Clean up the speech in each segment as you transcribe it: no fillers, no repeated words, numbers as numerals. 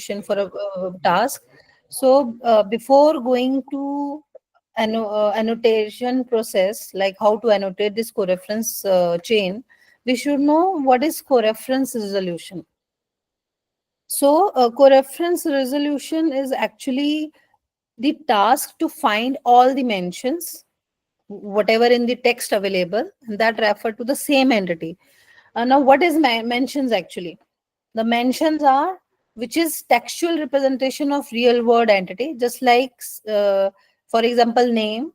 for a task. So before going to annotation process, like how to annotate this coreference chain, we should know what is coreference resolution. So coreference resolution is actually the task to find all the mentions, whatever in the text available, that refer to the same entity. Now, what is mentions actually? The mentions are which is textual representation of real world entity, just like, for example, name,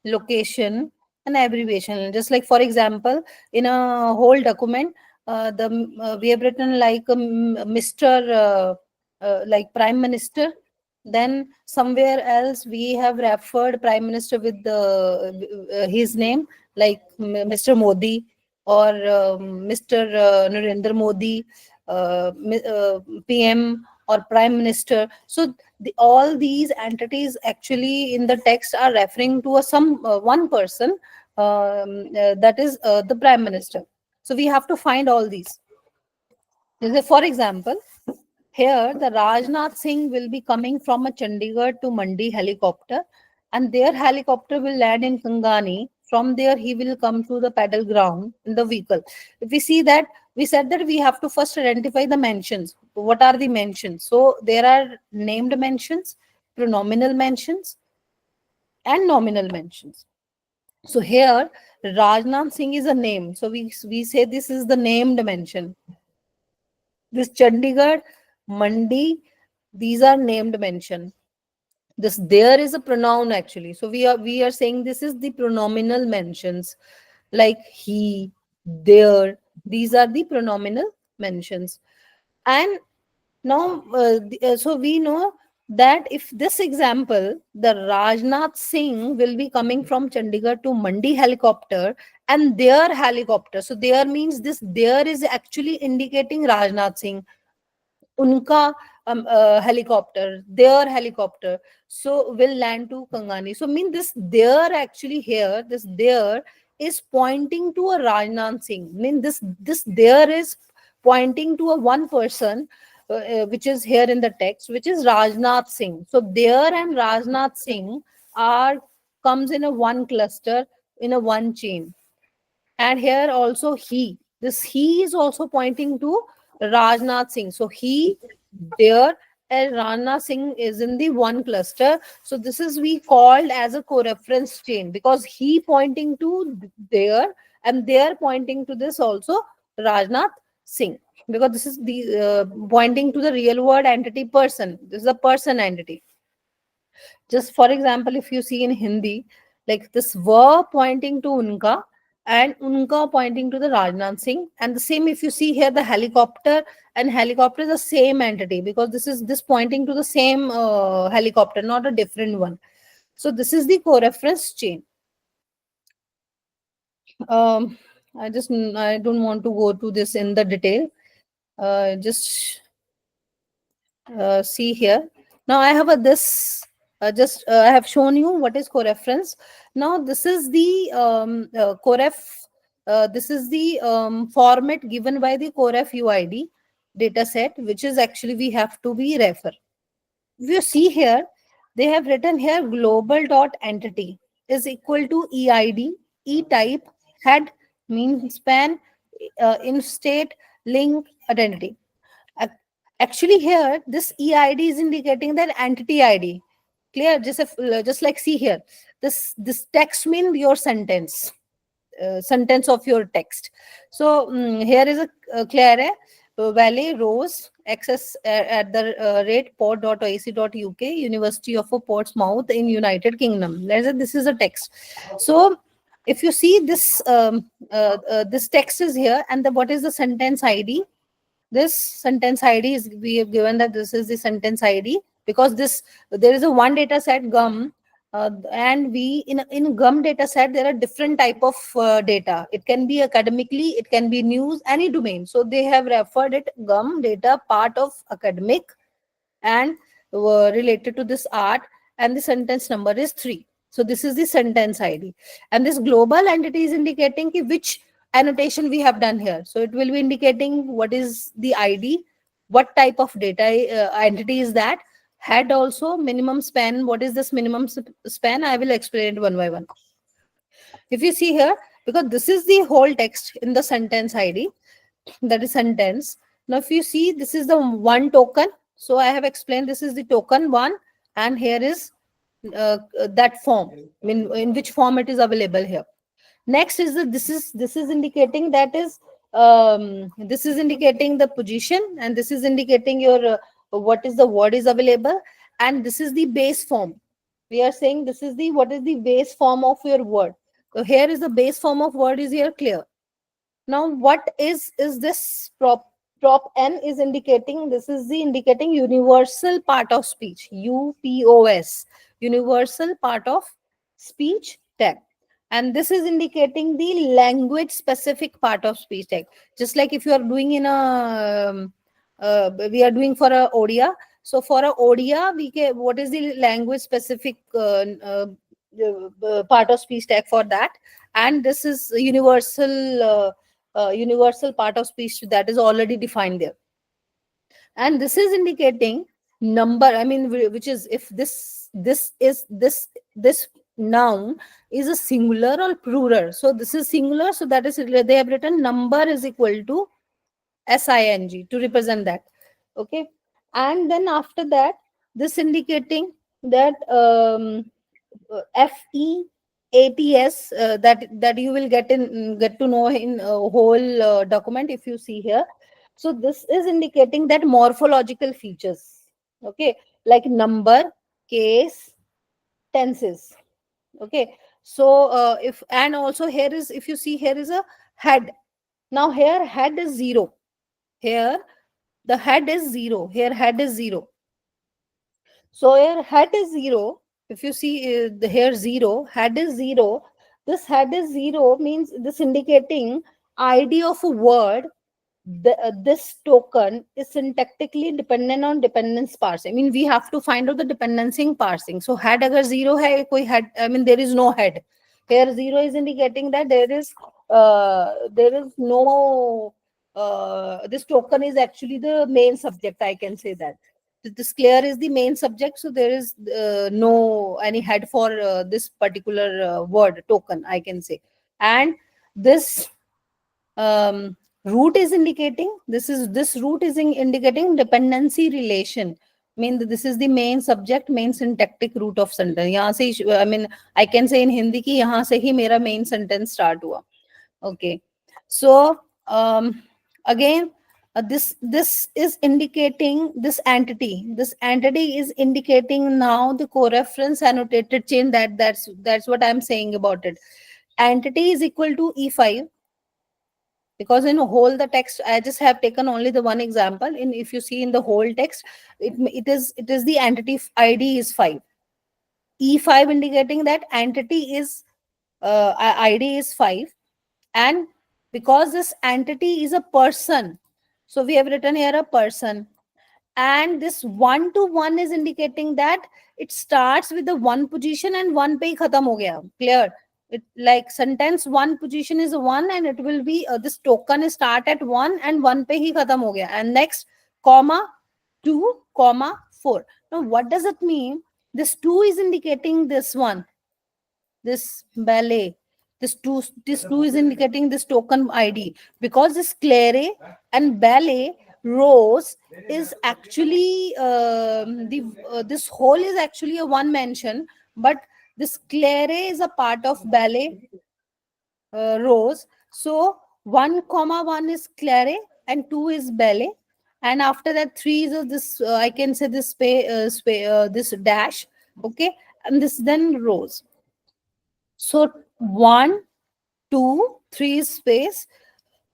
location, and abbreviation. Just like, for example, in a whole document, we have written like Mr. Like Prime Minister. Then somewhere else we have referred Prime Minister with his name, like Mr. Modi or Mr. Narendra Modi, PM or Prime Minister. So all these entities actually in the text are referring to a some one person, that is the Prime Minister. So we have to find all these. For example, here the Rajnath Singh will be coming from a Chandigarh to Mandi helicopter, and their helicopter will land in Kangani. From there, he will come to the pedal ground in the vehicle. If we see that, we said that we have to first identify the mentions. What are the mentions? So there are named mentions, pronominal mentions, and nominal mentions. So here, Rajnath Singh is a name. So we say this is the named mention. This Chandigarh, Mandi, these are named mention. This there is a pronoun actually. So we are saying this is the pronominal mentions, like he, there. These are the pronominal mentions. And now, so we know that if this example, the Rajnath Singh will be coming from Chandigarh to Mandi helicopter and their helicopter. So there means this there is actually indicating Rajnath Singh, unka helicopter, their helicopter, so will land to Kangani. So mean this there actually here, this there is pointing to a Rajnath Singh. Mean this there is pointing to a one person, which is here in the text, which is Rajnath Singh. So there and Rajnath Singh are comes in a one cluster, in a one chain. And here also this he is also pointing to Rajnath Singh. So he, there, and Rajnath Singh is in the one cluster. So this is we called as a co-reference chain, because he pointing to there and there pointing to this also Rajnath Singh, because this is the pointing to the real world entity person. This is a person entity. Just for example, if you see in Hindi, like this were pointing to unka and unka pointing to the Rajnath Singh. And the same if you see here, the helicopter and helicopter is the same entity, because this is this pointing to the same helicopter, not a different one. So this is the co-reference chain. Um, I don't want to go to this in the detail. Just see here. Now I have a this just I have shown you what is coreference. Now this is the this is the format given by the coref uid data set, which is actually we have to be refer. If you see here, they have written here global dot entity is equal to eid, e type, head, mean span, in state, link, identity. Ac- Actually, here this EID is indicating that entity ID. Clear? Just like see here, this text mean your sentence, sentence of your text. So here is a clear Valley Rose access at the rate port.ac.uk, University of Portsmouth in United Kingdom. Let's say this is a text. So if you see this this text is here, and what is the sentence ID? This sentence id is we have given that this is the sentence id, because this there is a one data set gum, and we in gum data set there are different type of data. It can be academically, it can be news, any domain. So they have referred it gum data part of academic and related to this art, and the sentence number is 3. So this is the sentence id, and this global entity is indicating which annotation we have done here. So it will be indicating what is the id, What type of data entity is that? Head also, minimum span. What is this minimum span? I will explain it one by one. If you see here, because this is the whole text in the sentence ID, that is sentence. Now, if you see, this is the one token. So I have explained this is the token one, and here is that form, in which form it is available here. Next is the this is indicating that is this is indicating the position, and this is indicating your what is the word is available, and this is the base form. We are saying this is the what is the base form of your word. So here is the base form of word is here clear. Now, what is this prop n is indicating? This is the indicating universal part of speech, UPOS, universal part of speech tag. And this is indicating the language specific part of speech tag. Just like if you are doing in a we are doing for a Odia. So for a Odia, we can, what is the language specific part of speech tag for that? And this is universal part of speech that is already defined there. And this is indicating number, I mean, which is if this noun is a singular or plural. So this is singular, so that is they have written number is equal to SING to represent that. Okay. And then after that, this indicating that FEATS, that you will get to know in whole document if you see here. So this is indicating that morphological features. Okay, like number, case, tenses. Okay, so if and also here is, if you see, here is a head. Now here head is zero. Here the head is zero. Here head is zero. So here head is zero. If you see the here zero, head is zero. This head is zero means this indicating ID of a word. This token is syntactically dependent on dependence parsing. I mean, we have to find out the dependency parsing. So head agar zero hai, koi head, I mean, there is no head. Here zero is indicating that there is no this token is actually the main subject. I can say that this clear is the main subject, so there is no any head for this particular word token, I can say. And this um, root is indicating, this root is indicating dependency relation. I mean, this is the main subject, main syntactic root of sentence. यहाँ से, I mean, I can say in Hindi कि यहाँ से ही मेरा main sentence start हुआ. Okay, so again, this is indicating this entity. This entity is indicating now the coreference annotated chain. That's what I'm saying about it. Entity is equal to E5, because in whole the text I just have taken only the one example. In if you see in the whole text, it is the entity ID is 5. E5 indicating that entity is ID is 5. And because this entity is a person, so we have written here a person. And this 1 to 1 is indicating that it starts with the one position and one pe hi khatam ho gaya. Clear? It like sentence one position is 1, and it will be this token is start at 1 and 1 pe hi khatam ho gaya. And next comma 2 comma 4. Now what does it mean? This 2 is indicating this one, this ballet. This two is indicating this token ID, because this clare and ballet rose is actually the this whole is actually a one mention, but this clare is a part of ballet rose. So 1 comma 1 is clare and 2 is ballet, and after that 3 is this I can say this this dash. Okay, and this then rose. So 1, 2, 3 space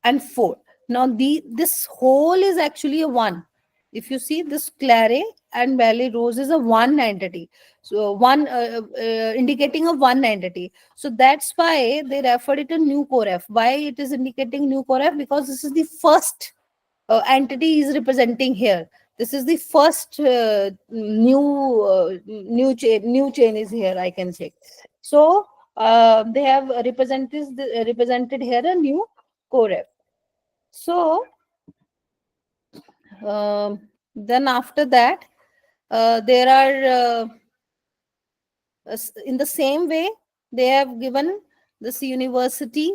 and 4. Now this whole is actually a 1. If you see, this clare and ballet rose is a one entity. So one indicating a one entity. So that's why they referred it a new coref. Why it is indicating new coref? Because this is the first entity is representing here. This is the first new chain is here, I can say. So they have represented here a new coref. So Then after that, there are in the same way they have given this university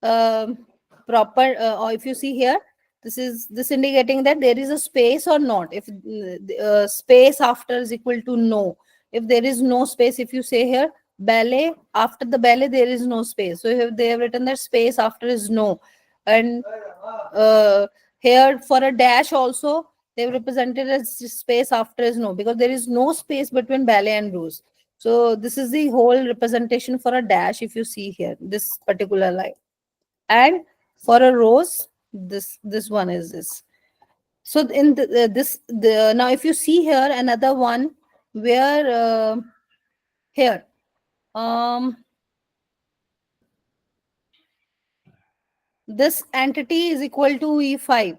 um, proper, or if you see here, this indicating that there is a space or not. If space after is equal to no, if there is no space, if you say here ballet, after the ballet there is no space, so if they have written that space after is no. And uh, here for a dash also they've represented as space after is no, because there is no space between ballet and rose. So this is the whole representation for a dash, if you see here this particular line. And for a rose, this one is this. So in this the now if you see here another one where here um this entity is equal to e5.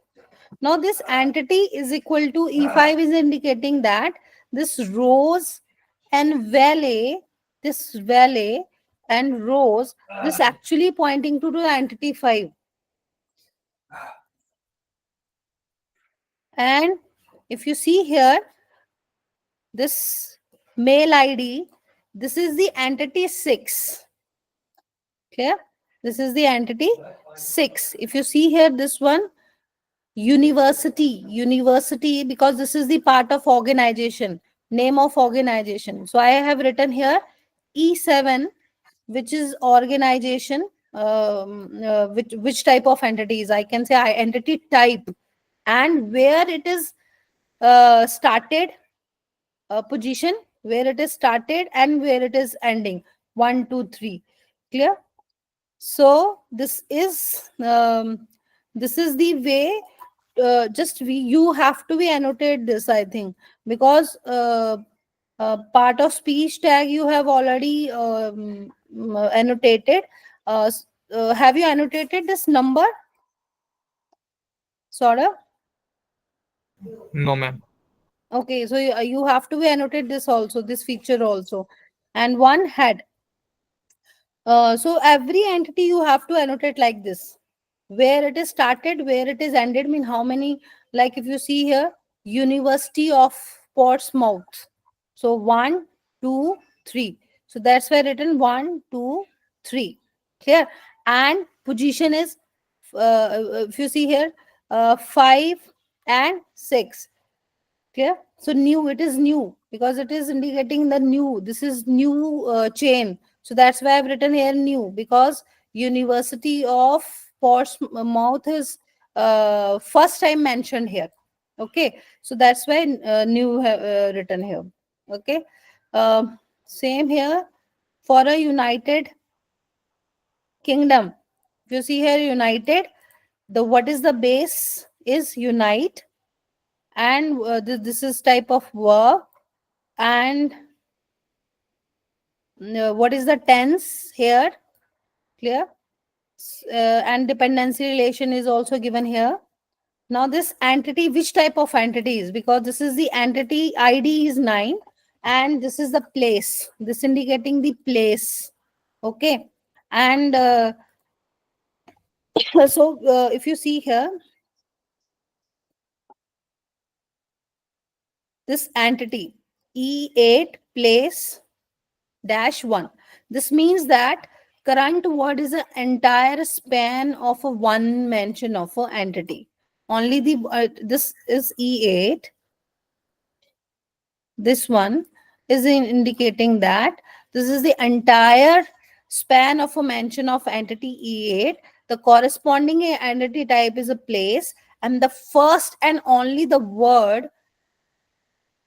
Now this entity is equal to e5 is indicating that this rose and valley, this valley and rose, this actually pointing to the entity 5. And if you see here, this mail ID, this is the entity 6. Clear? This is the entity 6. If you see here, this one, university, because this is the part of organization, name of organization. So I have written here E7, which is organization, which type of entities. I can say entity type, and where it is started, position, where it is started and where it is ending, 1 2 3. Clear? So this is the way, just you have to be annotate this, I think, because part of speech tag you have already annotated. Have you annotated this number, sort of? No, ma'am. Okay, so you have to be annotate this also, this feature also. And one head. So every entity you have to annotate like this. Where it is started, where it is ended, mean how many, like if you see here, University of Portsmouth. So 1, 2, 3. So that's where written 1, 2, 3. Clear? And position is, if you see here, 5 and 6. Clear? So new, it is new because it is indicating the new. This is new chain. So that's why I've written here new, because University of Portsmouth is first time mentioned here. Okay, so that's why new written here. Okay, same here for a United Kingdom. If you see here, United, the what is the base is unite, and this is type of verb. And what is the tense here? Clear? And dependency relation is also given here. Now this entity, which type of entities? Because this is the entity ID is 9, and this is the place, this indicating the place. Okay, and so if you see here, this entity E8 place dash 1, this means that current word is an entire span of a one mention of an entity. Only the this is E8, this one is indicating that this is the entire span of a mention of entity E8. The corresponding entity type is a place, and the first and only the word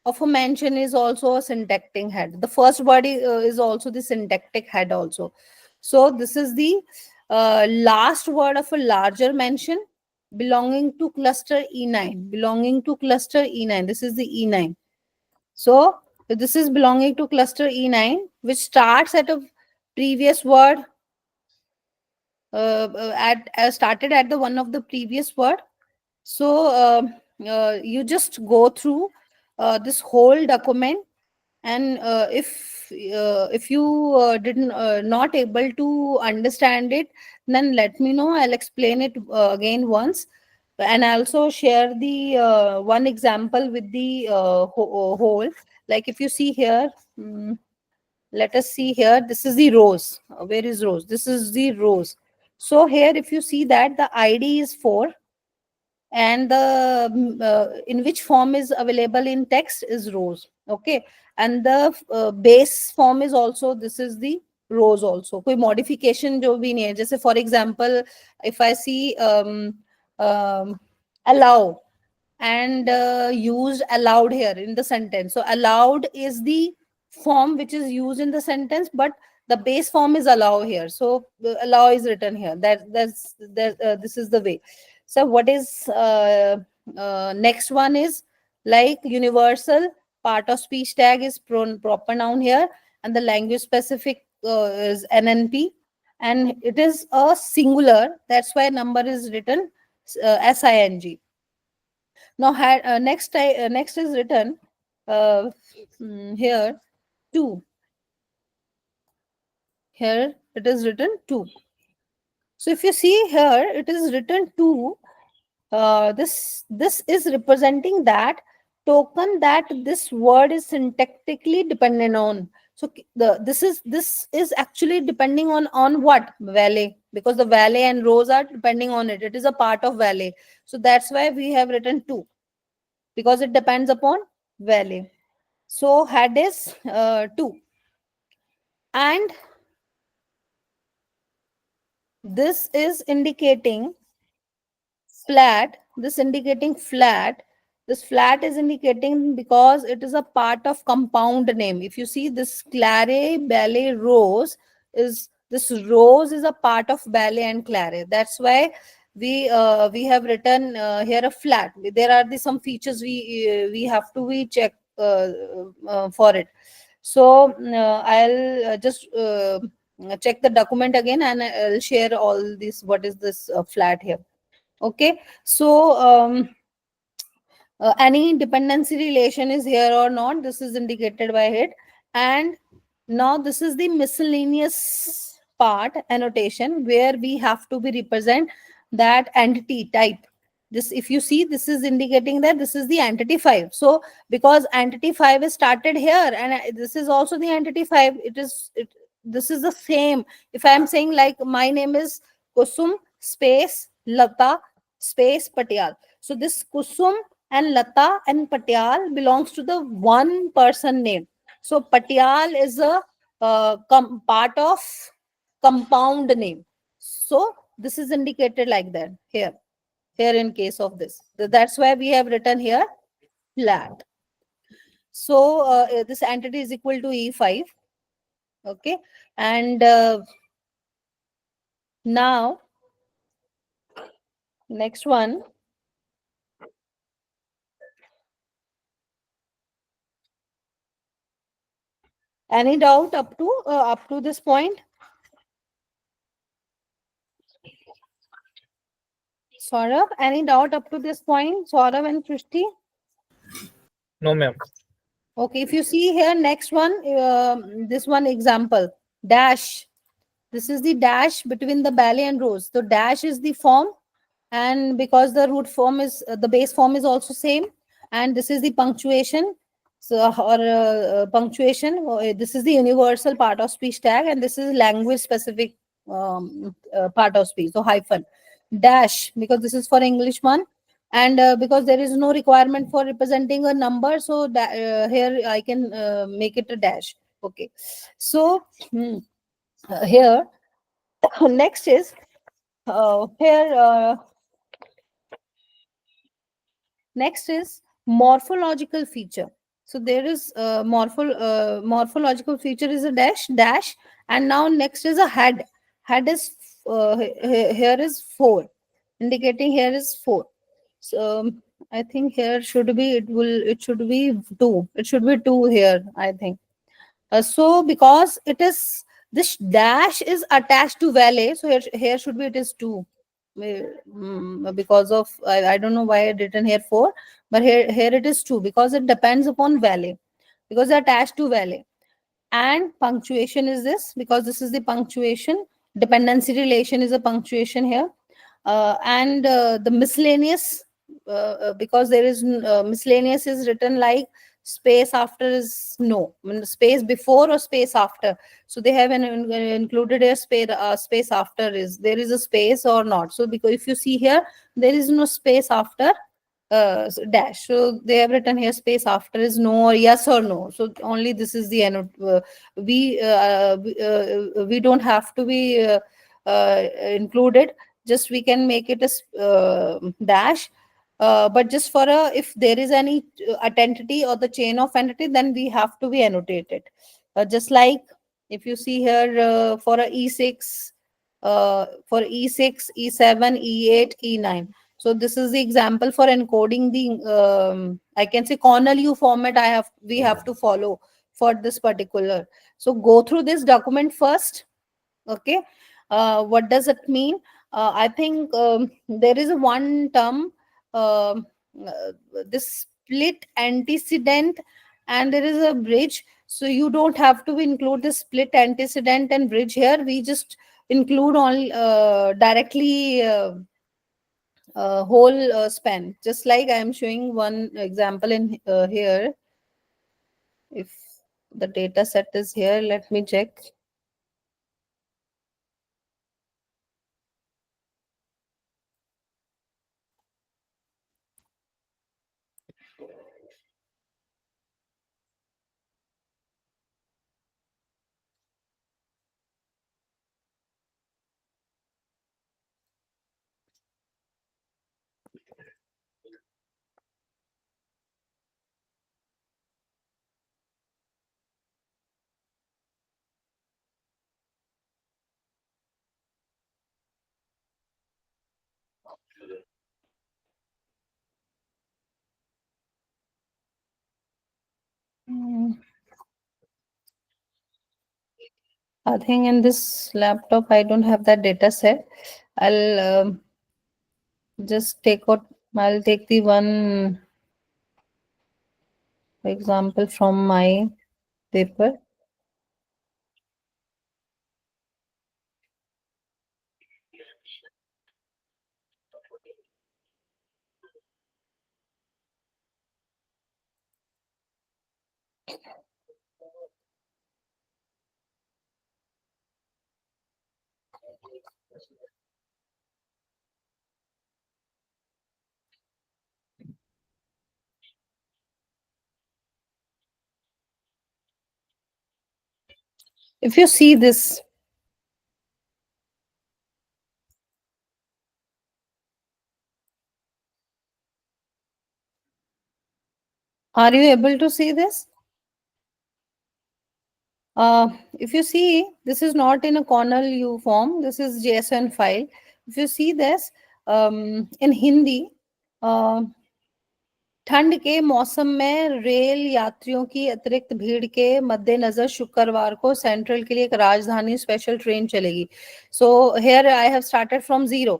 of a mention is also a syntactic head. The first word is also the syntactic head also. So this is the last word of a larger mention belonging to cluster E9. Belonging to cluster E9. This is the E9. So this is belonging to cluster E9, which starts at a previous word, at started at the one of the previous word. So you just go through this whole document, and if you didn't not able to understand it, then let me know, I'll explain it again once. And I also share the one example with the whole. Like if you see here, let us see here, this is the rows. Where is rows? This is the rows. So here if you see that the id is 4, and the in which form is available in text is rows. Okay, and the base form is also, this is the rows also. कोई modification जो भी नहीं है, जैसे for example if I see allow, and used allowed here in the sentence. So allowed is the form which is used in the sentence, but the base form is allow here. So allow is written here. This is the way. So what is next one is like universal part of speech tag is proper noun here, and the language specific is NNP, and it is a singular. That's why number is written SING. Now, next is written uh, here 2. Here it is written 2. So if you see here, it is written 2. This is representing that token that this word is syntactically dependent on. So this is actually depending on what? Valet, because the valet and rows are depending on it. It is a part of valet. So that's why we have written 2, because it depends upon valet. So head is 2, and this is indicating flat. This flat is indicating because it is a part of compound name. If you see this clare ballet rose, is this rose is a part of ballet and clare. That's why we have written here a flat. There are some features we have to we check for it. So I'll just check the document again, and I'll share all this. What is this flat here? Okay, so any dependency relation is here or not, this is indicated by it. And now this is the miscellaneous part annotation, where we have to be represent that entity type. This, if you see, this is indicating that this is the entity 5. So because entity 5 is started here, and this is also the entity 5, this is the same. If I am saying like my name is Kusum space Lata space Patyal, so this Kusum and Lata and Patyal belongs to the one person name. So Patyal is a part of compound name. So this is indicated like that here. Here in case of this, that's why we have written here flat. So this entity is equal to E5. Okay, and now next one. Any doubt up to this point? Saurav, any doubt up to this point? Saurav and Srishti? No, ma'am. Okay, if you see here, next one, this one example, dash. This is the dash between the ballet and rose. So dash is the form, and because the root form is the base form is also same, and this is the punctuation. So or punctuation. This is the universal part of speech tag, and this is language specific part of speech. So hyphen dash, because this is for English one, and because there is no requirement for representing a number, so here I can make it a dash. Okay, so here next is here next is morphological feature. So there is morphological feature is a dash, and now next is a head. Head is here is 4, indicating here is 4. So I think here should be, it should be 2. It should be 2 here, I think. So because it is, this dash is attached to valet, so here should be, it is 2. Because of I don't know why I written here 4, but here it is 2, because it depends upon valet, because it's attached to valet. And punctuation is this, because this is the punctuation. Dependency relation is a punctuation here. And the miscellaneous, because there is miscellaneous is written like space after is no, I mean, space before or space after. So they have included a space after, is there is a space or not. So because if you see here, there is no space after dash. So they have written here space after is no or yes or no. So only this is the we don't have to be included. Just we can make it a dash. But just for a, if there is any identity or the chain of entity, then we have to be annotated. Just like if you see here, for a E6, for E6, E7, E8, E9. So this is the example for encoding the, I can say cornel U format we have to follow for this particular. So go through this document first. Okay. What does it mean? I think there is a one term, um, uh, this split antecedent, and there is a bridge. So you don't have to include the split antecedent and bridge here. We just include all directly whole span. Just like I am showing one example in here. If the data set is here, let me check. Hmm. I think in this laptop, I don't have that data set. I'll just take out, I'll take the one example from my paper. If you see this, are you able to see this? If you see, this is not in a cornel U form. This is JSON file. If you see this, in Hindi, uh, ठंड के मौसम में rail यात्रियों की अतिरिक्त भीड़ के मद्देनजर शुक्रवार को सेंट्रल के लिए एक राजधानी स्पेशल ट्रेन चलेगी. So here I have started from 0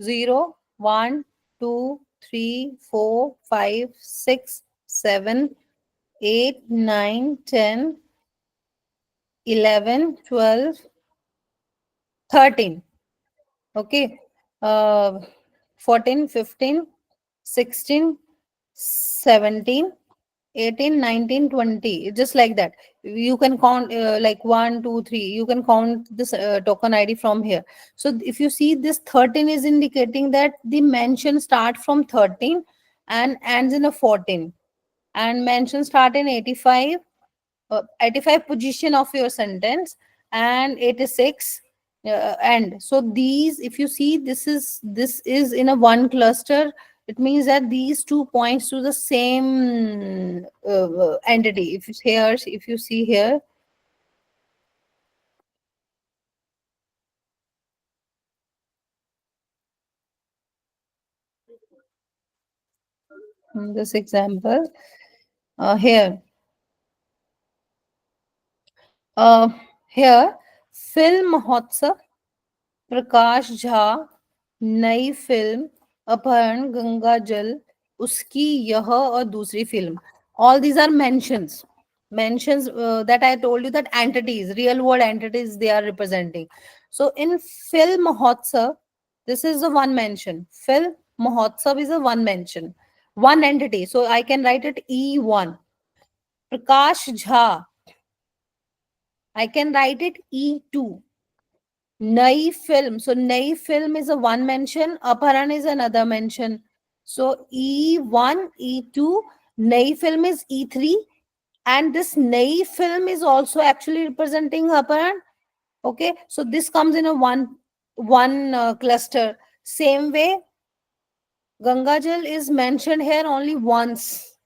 0 1 2 3 4 5 6 7 8 9 10 11 12 13. Okay. uh, 14 15 16 17 18 19 20, just like that. You can count like 1 2 3, you can count this token id from here. So if you see, this 13 is indicating that the mention start from 13 and ends in a 14, and mention start in 85, 85 position of your sentence, and 86 end. So these, if you see, this is in a one cluster. It means that these 2 points to the same entity. If you here, if you see here, in this example, here, uh, here, film Mahotsav, Prakash Jha, नई film, अपहरण, गंगा जल, उसकी यह और दूसरी film. All these are mentions that I told you, that entities, real world entities they are representing. So in film Mahotsav, This is the one mention. Phil Mahotsav is a one mention, one entity. So I can write it E1. Prakash Jha, I can write it E2. Nai film. So Nai film is a one mention. Aparan is another mention. So E1, E2. Nai film is E3. And this Nai film is also actually representing Aparan. Okay. So this comes in a one cluster. Same way, Gangajal is mentioned here only once.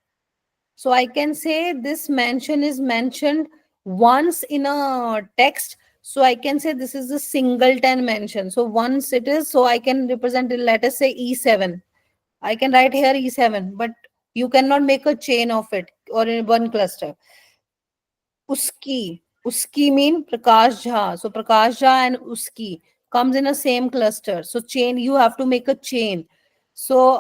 So I can say this mention is mentioned once in a text. So I can say this is a singleton mention. So once it is, so I can represent it, let us say E7. I can write here E7, but you cannot make a chain of it or in one cluster. Uski mean Prakash Jha. So Prakash Jha and Uski comes in a same cluster. So chain, you have to make a chain. So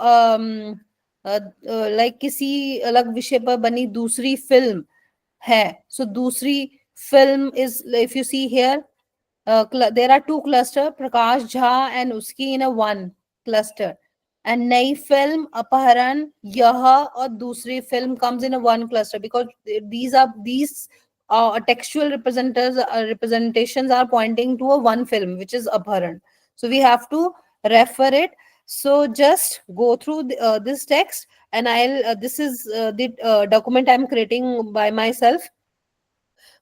like किसी अलग विषय पर बनी दूसरी film है. So दूसरी film is, if you see here, there are two cluster, Prakash Jha and Uski in a one cluster. And नई film अपहरण यह और दूसरी film comes in a one cluster, because these textual representations are pointing to a one film, which is अपहरण. So we have to refer it. So just go through this text, and I'll this is the document I'm creating by myself,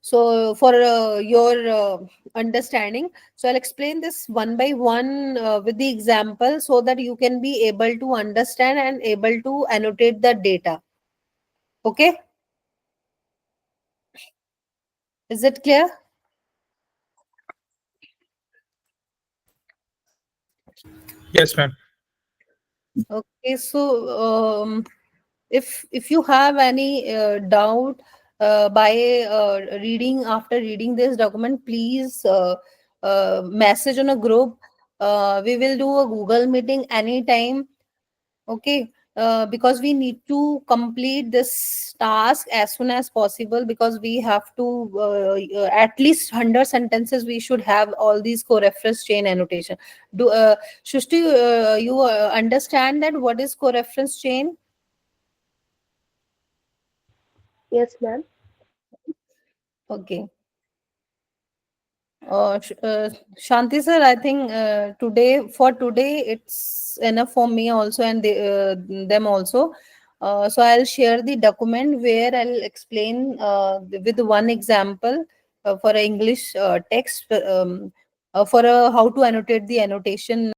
so for your understanding. So I'll explain this one by one with the example, so that you can be able to understand and able to annotate the data. Okay, is it clear? Yes, ma'am. Okay, so if you have any doubt by reading, after reading this document, please message on a group. We will do a Google meeting anytime. Okay, because we need to complete this task as soon as possible, because we have to at least 100 sentences we should have all these co-reference chain annotation. Do Shushti, you understand that what is co-reference chain? Yes, ma'am. Okay. Shanti sir, I think today it's enough for me also, and them also. So I'll share the document where I'll explain with one example for a English text, for how to annotate the annotation